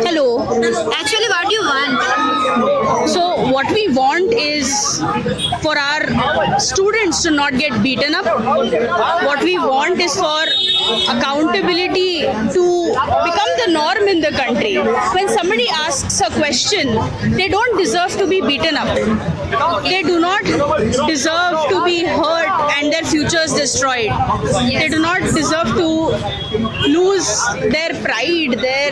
Hello. Actually, what do you want? So, what we want is for our students to not get beaten up. What we want is for accountability to become the norm in the country. When somebody asks a question, they don't deserve to be beaten up. They do not deserve to be hurt and their futures destroyed. They do not deserve to lose their pride, their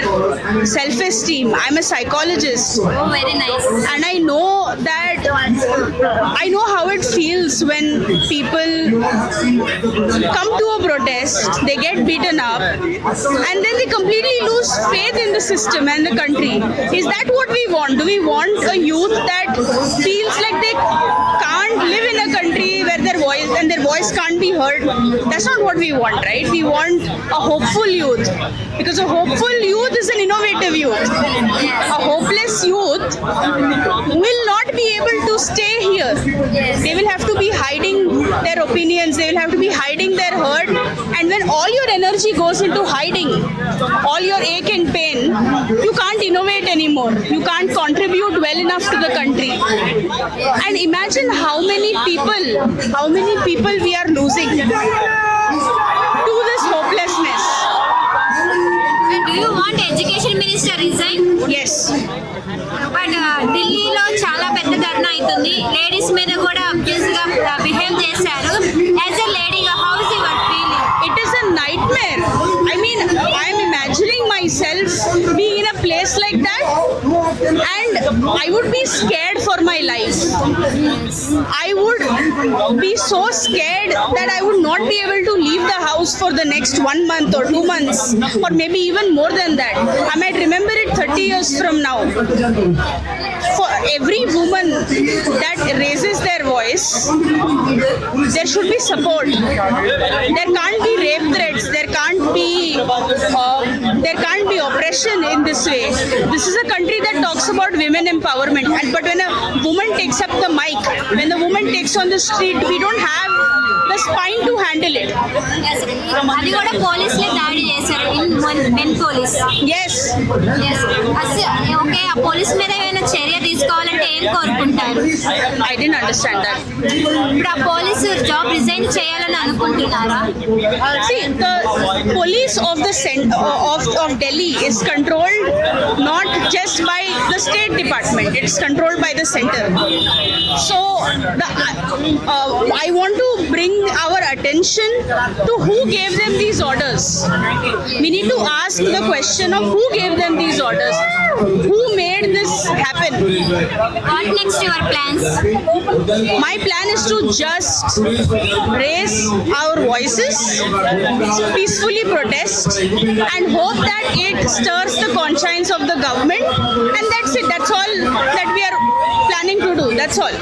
self-esteem. I'm a psychologist. Oh, very nice. And I know that I know how it feels when people come to a protest, they get beaten up, and then they completely lose faith in the system and the country. Is that what we want? Do we want a youth that feels like they can't live in a country where their voice can't be heard? That's not what we want, right? We want a hopeful youth, because a hopeful youth is an innovative youth. A hopeless youth will not be able to stay here. They will have to be hiding their opinions, they will have to be hiding their hurt, and when all your energy goes into hiding, all your ache and pain, you can't innovate anymore. You can't contribute well enough to the country. And imagine how many people we are losing to this hopelessness. And do you want education minister resign? Yes. But ఢిల్లీలో చాలా పెద్ద ధర్నా అవుతుంది. Ladies మీద కూడా abuse గా behave చేశారు. As a lady, how is your feeling? It is a nightmare. I mean, I am imagining myself being in a place like that, and I would be scared for my life. I would be so scared that I would not be able to leave the house for the next 1 month or 2 months, or maybe even more than that. I might remember it 30 years from now. For every woman that raises their voice, there should be support. There can't be rape threats. There can't be oppression in this way. This is a country that talks about women empowerment. But when a woman takes up the mic, when the woman takes on the street, we don't have the spine to handle it. అది కూడా పోలీసులే దాడి చేశారు. Men police. Yes. Okay, ఆ police మీద ఏమైనా చర్య తీసుకోవాలంటే ఏం కోరుకుంటారు? I didn't understand that. ఇప్పుడు ఆ పోలీసు జాబ్ రిజైన్ చేయాలని అనుకుంటున్నారా? See, the police of the of Delhi is controlled not just by the state department; it's controlled by the center. So, I want to bring our attention to who gave them these orders. We need to ask the question of who gave them these orders, who made this happen. What next your plans? My plan is to just raise our voices, peacefully protest, and hope that it stirs the conscience of the government, and that's it. That's all that we are planning to do. That's all.